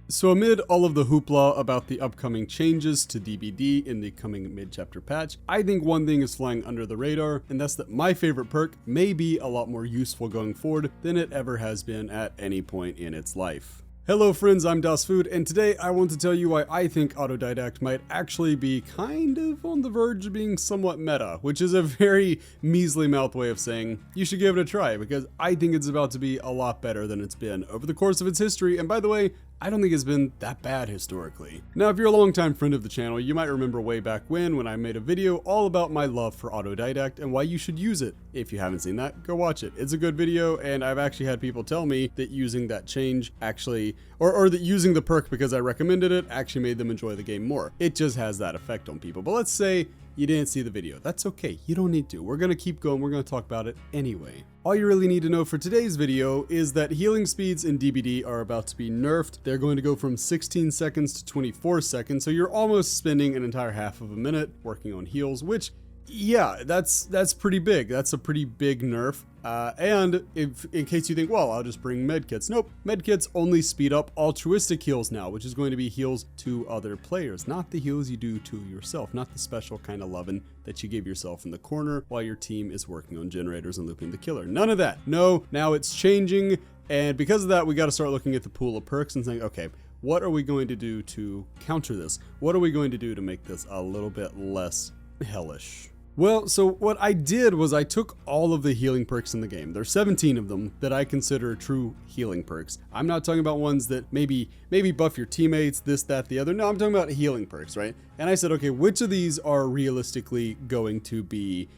So amid all of the hoopla about the upcoming changes to DBD in the coming mid-chapter patch, I think one thing is flying under the radar, and that's that my favorite perk may be a lot more useful going forward than it ever has been at any point in its life. Hello friends, I'm DasFood, and today I want to tell you why I think Autodidact might actually be kind of on the verge of being somewhat meta, which is a very measly mouth way of saying you should give it a try, because I think it's about to be a lot better than it's been over the course of its history, and by the way, I don't think it's been that bad historically. Now, if you're a longtime friend of the channel, you might remember way back when I made a video all about my love for Autodidact and why you should use it. If you haven't seen that, go watch it. It's a good video, and I've actually had people tell me that using that change actually, or that using the perk because I recommended it actually made them enjoy the game more. It just has that effect on people. But let's say you didn't see the video. That's okay. You don't need to. We're going to keep going. We're going to talk about it anyway. All you really need to know for today's video is that healing speeds in DBD are about to be nerfed. They're going to go from 16 seconds to 24 seconds. So you're almost spending an entire half of a minute working on heals, which, yeah, that's pretty big. That's a pretty big nerf. And if, in case you think, well, I'll just bring medkits. Nope, medkits only speed up altruistic heals now, which is going to be heals to other players, not the heals you do to yourself, not the special kind of lovin' that you give yourself in the corner while your team is working on generators and looping the killer. None of that. No, now it's changing. And because of that, we got to start looking at the pool of perks and saying, okay, what are we going to do to counter this? What are we going to do to make this a little bit less hellish? Well, so what I did was I took all of the healing perks in the game. There's 17 of them that I consider true healing perks. I'm not talking about ones that maybe buff your teammates, this, that, the other. No, I'm talking about healing perks, right? And I said, okay, which of these are realistically going to be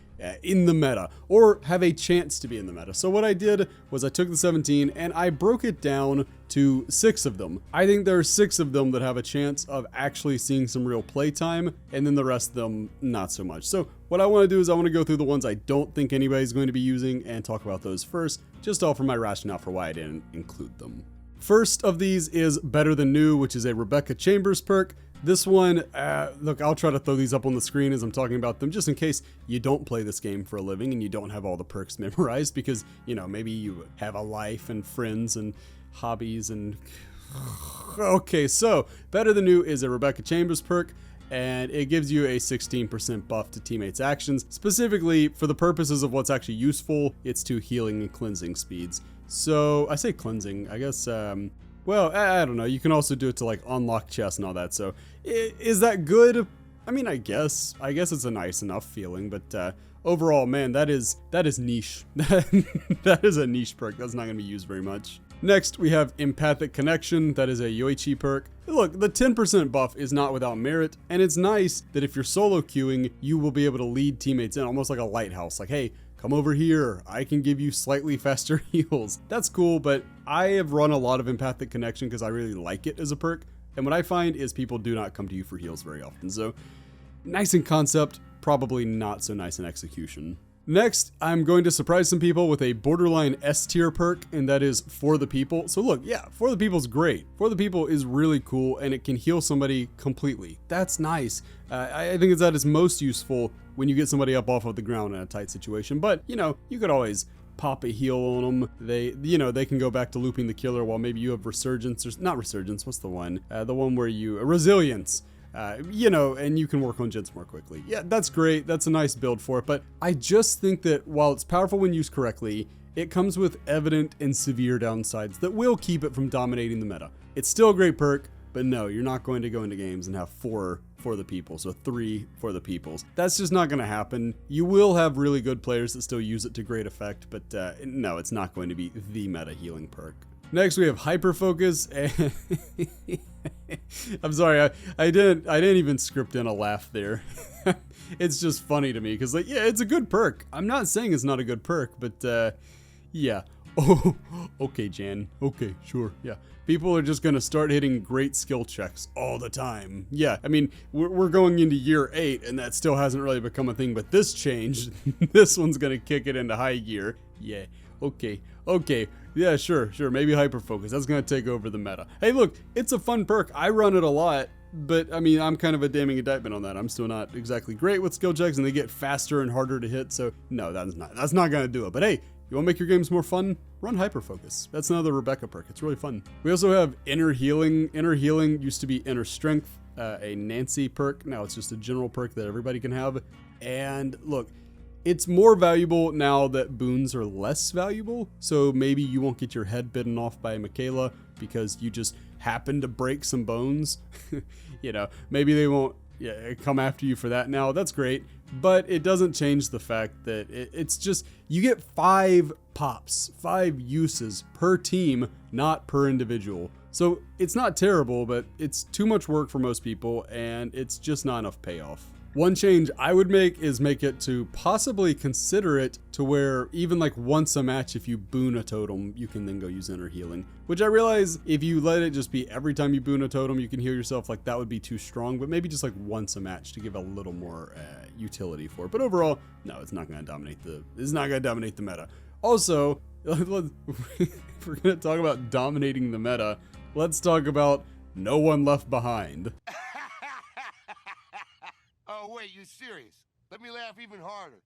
in the meta or have a chance to be in the meta? So what I did was I took the 17 and I broke it down to 6 of them. I think there are 6 of them that have a chance of actually seeing some real playtime, and then the rest of them not so much. So what I want to do is I want to go through the ones I don't think anybody's going to be using and talk about those first, just offer my rationale for why I didn't include them. First of these is Better Than New, which is a Rebecca Chambers perk. This one, look, I'll try to throw these up on the screen as I'm talking about them, just in case you don't play this game for a living and you don't have all the perks memorized because, you know, maybe you have a life and friends and hobbies and... Okay, so Better Than New is a Rebecca Chambers perk, and it gives you a 16% buff to teammates' actions. Specifically, for the purposes of what's actually useful, it's to healing and cleansing speeds. So, I say cleansing, I guess, well, I don't know. You can also do it to like unlock chests and all that. So is that good? I mean, I guess it's a nice enough feeling, but overall, man, that is niche. That is a niche perk. That's not going to be used very much. Next, we have Empathic Connection. That is a Yoichi perk. Look, the 10% buff is not without merit, and it's nice that if you're solo queuing, you will be able to lead teammates in almost like a lighthouse. Like, hey, come over here, I can give you slightly faster heals. That's cool, but I have run a lot of Empathic Connection because I really like it as a perk, and what I find is people do not come to you for heals very often. So, nice in concept, probably not so nice in execution. Next, I'm going to surprise some people with a borderline S tier perk, and that is For the People. So look, yeah, For the People is great. For the People is really cool, and it can heal somebody completely. That's nice. I think it's at its most useful when you get somebody up off of the ground in a tight situation. But, you know, you could always pop a heal on them. They can go back to looping the killer while maybe you have Resurgence, or not Resurgence, what's the one? The one where you, Resilience. You know, and you can work on gens more quickly. Yeah, that's great. That's a nice build for it. But I just think that while it's powerful when used correctly, it comes with evident and severe downsides that will keep it from dominating the meta. It's still a great perk, but no, you're not going to go into games and have 4 For the People, so 3 For the Peoples. That's just not going to happen. You will have really good players that still use it to great effect, but no, it's not going to be the meta healing perk. Next, we have Hyper Focus, and I'm sorry, I didn't even script in a laugh there. It's just funny to me because, like, yeah, it's a good perk. I'm not saying it's not a good perk, but yeah. Oh, okay, Jan. Okay, sure, yeah. People are just gonna start hitting great skill checks all the time. Yeah, I mean, we're going into year 8, and that still hasn't really become a thing. But this changed. This one's gonna kick it into high gear. Yeah. Okay. Yeah, sure. Maybe Hyper Focus. That's going to take over the meta. Hey, look, it's a fun perk. I run it a lot, but I mean, I'm kind of a damning indictment on that. I'm still not exactly great with skill checks, and they get faster and harder to hit. So no, that's not going to do it. But hey, You want to make your games more fun? Run Hyper Focus. That's another Rebecca perk. It's really fun. We also have Inner Healing. Inner Healing used to be Inner Strength, a Nancy perk. Now it's just a general perk that everybody can have. And look, it's more valuable now that boons are less valuable. So maybe you won't get your head bitten off by Michaela because you just happen to break some bones. You know, maybe they won't come after you for that now. That's great. But it doesn't change the fact that it's just, you get 5 pops, 5 uses per team, not per individual. So it's not terrible, but it's too much work for most people, and it's just not enough payoff. One change I would make is make it to possibly consider it to where even like once a match, if you boon a totem, you can then go use Inner Healing. Which I realize if you let it just be every time you boon a totem, you can heal yourself, like that would be too strong, but maybe just like once a match to give a little more utility for it. But overall, no, it's not going to dominate the meta. Also, if we're going to talk about dominating the meta, let's talk about No One Left Behind. Oh, wait, you serious? Let me laugh even harder.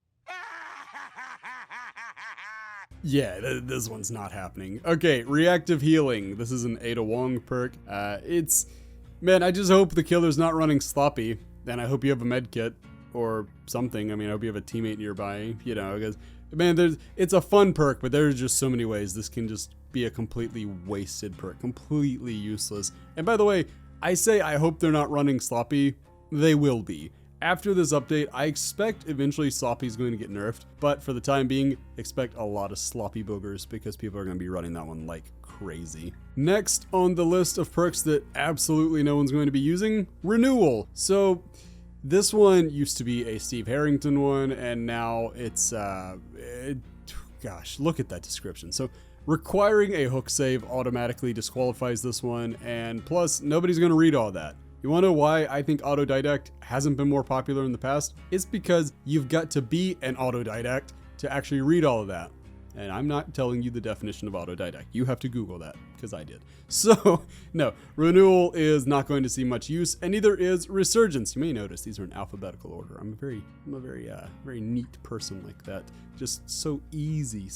Yeah, this one's not happening. Okay, Reactive Healing. This is an Ada Wong perk. Man, I just hope the killer's not running sloppy, and I hope you have a med kit or something. I mean, I hope you have a teammate nearby, you know, because, man, it's a fun perk, but there's just so many ways this can just be a completely wasted perk, completely useless. And by the way, I say I hope they're not running sloppy. They will be. After this update, I expect eventually Sloppy is going to get nerfed, but for the time being, expect a lot of sloppy boogers because people are going to be running that one like crazy. Next on the list of perks that absolutely no one's going to be using, Renewal. So this one used to be a Steve Harrington one, and now it's, gosh, look at that description. So requiring a hook save automatically disqualifies this one, and plus nobody's going to read all that. You want to know why I think Autodidact hasn't been more popular in the past? It's because you've got to be an Autodidact to actually read all of that. And I'm not telling you the definition of Autodidact. You have to Google that, because I did. So, no, Renewal is not going to see much use, and neither is Resurgence. You may notice these are in alphabetical order. I'm a very neat person like that. Just so easy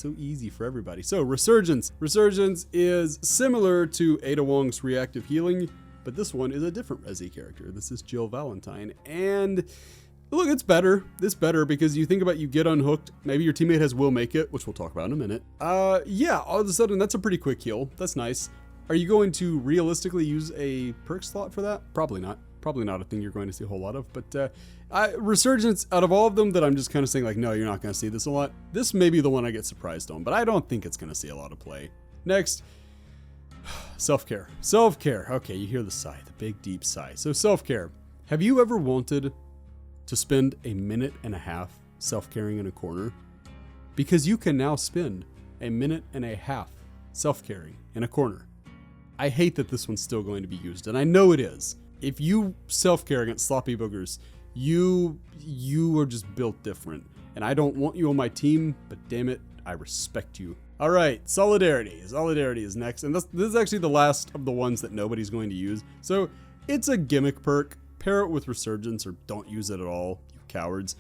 for everybody. So, Resurgence. Resurgence is similar to Ada Wong's Reactive Healing, but this one is a different Resi character. This is Jill Valentine, and look, it's better. It's better because you think about you get unhooked, maybe your teammate has Will Make It, which we'll talk about in a minute. Yeah, all of a sudden that's a pretty quick heal. That's nice. Are you going to realistically use a perk slot for that? Probably not. Probably not a thing you're going to see a whole lot of, but Resurgence, out of all of them that I'm just kind of saying like, no, you're not going to see this a lot, this may be the one I get surprised on, but I don't think it's going to see a lot of play. Next, self-care. Self-care. Okay, you hear the sigh, the big deep sigh. So self-care. Have you ever wanted to spend a minute and a half self-caring in a corner? Because you can now spend a minute and a half self-caring in a corner. I hate that this one's still going to be used, and I know it is. If you self-care against sloppy boogers, you are just built different. And I don't want you on my team, but damn it, I respect you. All right, Solidarity. Solidarity is next, and this is actually the last of the ones that nobody's going to use. So it's a gimmick perk. Pair it with Resurgence or don't use it at all, you cowards.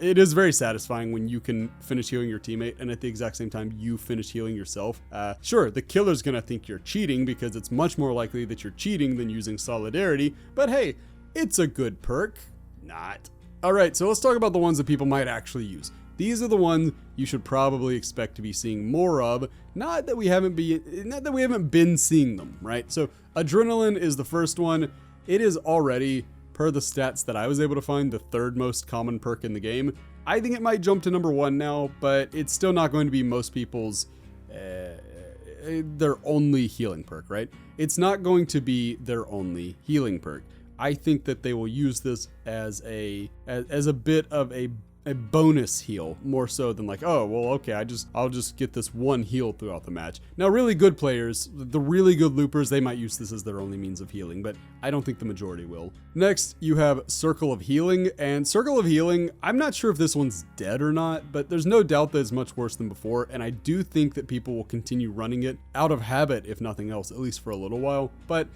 It is very satisfying when you can finish healing your teammate and at the exact same time you finish healing yourself. Sure, the killer's gonna think you're cheating because it's much more likely that you're cheating than using Solidarity, but hey, it's a good perk. Not. All right, so let's talk about the ones that people might actually use. These are the ones you should probably expect to be seeing more of. Not that we haven't been seeing them, right? So Adrenaline is the first one. It is already, per the stats that I was able to find, the third most common perk in the game. I think it might jump to number 1 now, but it's still not going to be most people's their only healing perk, right? It's not going to be their only healing perk. I think that they will use this as a bit of a bonus heal, more so than like, oh, well, okay, I'll just get this one heal throughout the match. Now, really good players, the really good loopers, they might use this as their only means of healing, but I don't think the majority will. Next, you have Circle of Healing, and Circle of Healing, I'm not sure if this one's dead or not, but there's no doubt that it's much worse than before, and I do think that people will continue running it out of habit, if nothing else, at least for a little while, but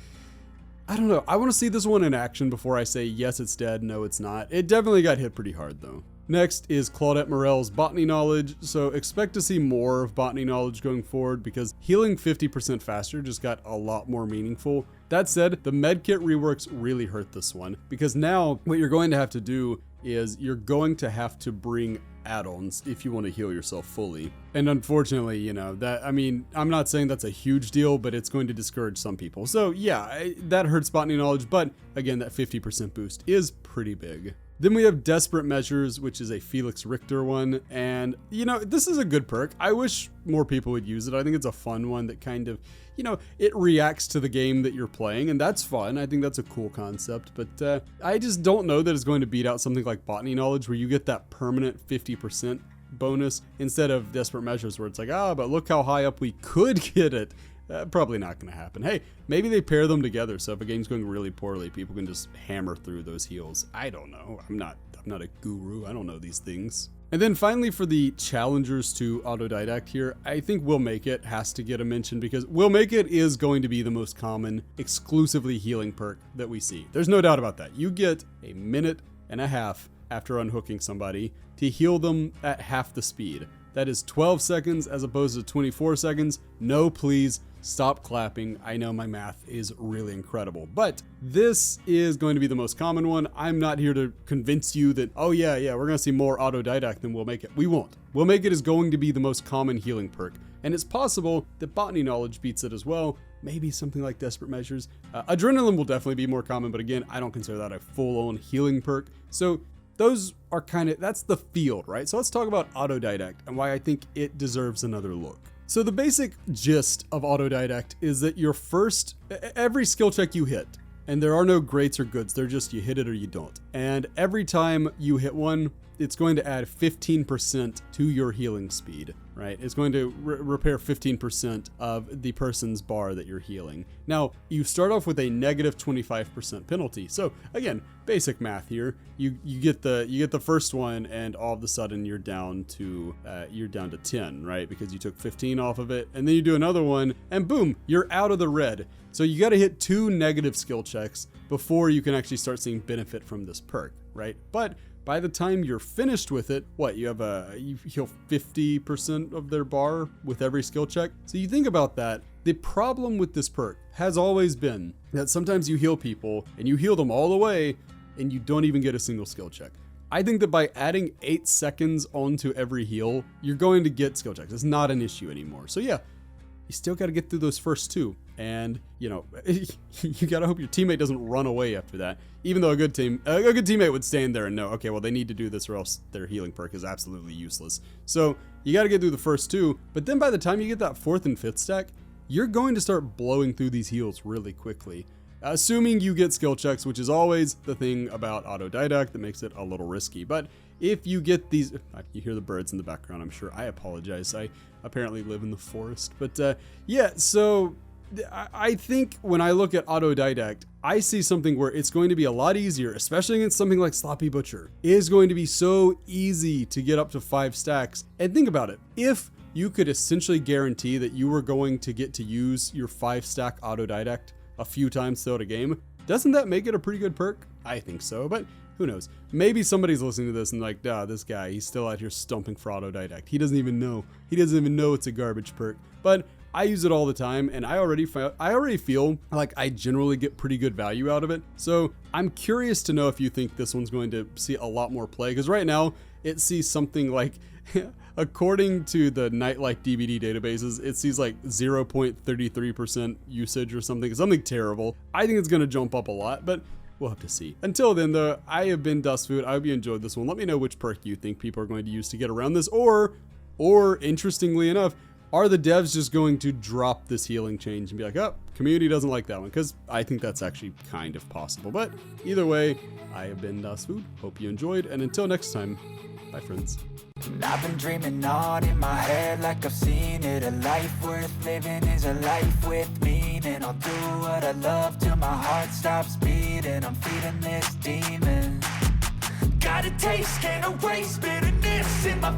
I don't know. I want to see this one in action before I say, yes, it's dead, no, it's not. It definitely got hit pretty hard, though. Next is Claudette Morel's botany knowledge, so expect to see more of botany knowledge going forward because healing 50% faster just got a lot more meaningful. That said, the medkit reworks really hurt this one because now what you're going to have to do is you're going to have to bring add-ons if you want to heal yourself fully. And unfortunately, you know, I'm not saying that's a huge deal, but it's going to discourage some people. So yeah, that hurts botany knowledge, but again, that 50% boost is pretty big. Then we have Desperate Measures, which is a Felix Richter one. And, you know, this is a good perk. I wish more people would use it. I think it's a fun one that kind of, you know, it reacts to the game that you're playing, and that's fun. I think that's a cool concept, but I just don't know that it's going to beat out something like Botany Knowledge where you get that permanent 50% bonus instead of Desperate Measures where it's like, but look how high up we could get it. Probably not going to happen. Hey, maybe they pair them together, so if a game's going really poorly, people can just hammer through those heals. I don't know. I'm not a guru. I don't know these things. And then finally, for the challengers to Autodidact here, I think Will Make It has to get a mention because Will Make It is going to be the most common exclusively healing perk that we see. There's no doubt about that. You get a minute and a half after unhooking somebody to heal them at half the speed. That is 12 seconds as opposed to 24 seconds. No, please. Stop clapping. I know my math is really incredible, but this is going to be the most common one. I'm not here to convince you that, oh yeah, we're going to see more Autodidact than Will Make It. We won't. Will Make It is going to be the most common healing perk, and it's possible that Botany Knowledge beats it as well. Maybe something like Desperate Measures. Adrenaline will definitely be more common, but again, I don't consider that a full-on healing perk. So those are that's the field, right? So let's talk about Autodidact and why I think it deserves another look. So the basic gist of Autodidact is that every skill check you hit, and there are no greats or goods, they're just you hit it or you don't. And every time you hit one, it's going to add 15% to your healing speed, right? It's going to repair 15% of the person's bar that you're healing. Now, you start off with a negative 25% penalty. So again, basic math here. You get the first one, and all of a sudden you're down to 10, right? Because you took 15 off of it, and then you do another one, and boom, you're out of the red. So you got to hit 2 negative skill checks before you can actually start seeing benefit from this perk, right? But by the time you're finished with it, you heal 50% of their bar with every skill check. So you think about that. The problem with this perk has always been that sometimes you heal people and you heal them all the way and you don't even get a single skill check. I think that by adding 8 seconds onto every heal, you're going to get skill checks. It's not an issue anymore. So yeah, you still got to get through those first 2. And, you know, you got to hope your teammate doesn't run away after that. Even though a good teammate would stand there and know, okay, well, they need to do this or else their healing perk is absolutely useless. So you got to get through the first 2. But then by the time you get that 4th and 5th stack, you're going to start blowing through these heals really quickly. Assuming you get skill checks, which is always the thing about Autodidact that makes it a little risky. But if you get these, you hear the birds in the background, I'm sure. I apologize. I apparently live in the forest. But yeah, so I think when I look at Autodidact, I see something where it's going to be a lot easier, especially against something like Sloppy Butcher. It is going to be so easy to get up to 5 stacks. And think about it. If you could essentially guarantee that you were going to get to use your 5-stack Autodidact a few times throughout a game, doesn't that make it a pretty good perk? I think so, but who knows? Maybe somebody's listening to this and like, this guy, he's still out here stumping for Autodidact. He doesn't even know. He doesn't even know it's a garbage perk. But I use it all the time, and I already feel like I generally get pretty good value out of it. So I'm curious to know if you think this one's going to see a lot more play, because right now it sees something like, according to the Nightlight DBD databases, it sees like 0.33% usage or something terrible. I think it's going to jump up a lot, but we'll have to see. Until then, though, I have been Dustfood. I hope you enjoyed this one. Let me know which perk you think people are going to use to get around this, or interestingly enough, are the devs just going to drop this healing change and be like, oh, community doesn't like that one? Because I think that's actually kind of possible. But either way, I have been Dustfood. Hope you enjoyed, and until next time, bye, friends. I've been dreaming on in my head like I've seen it. A life worth living is a life with meaning. I'll do what I love till my heart stops beating. I'm feeding this demon. Got a taste, can't erase bitterness in my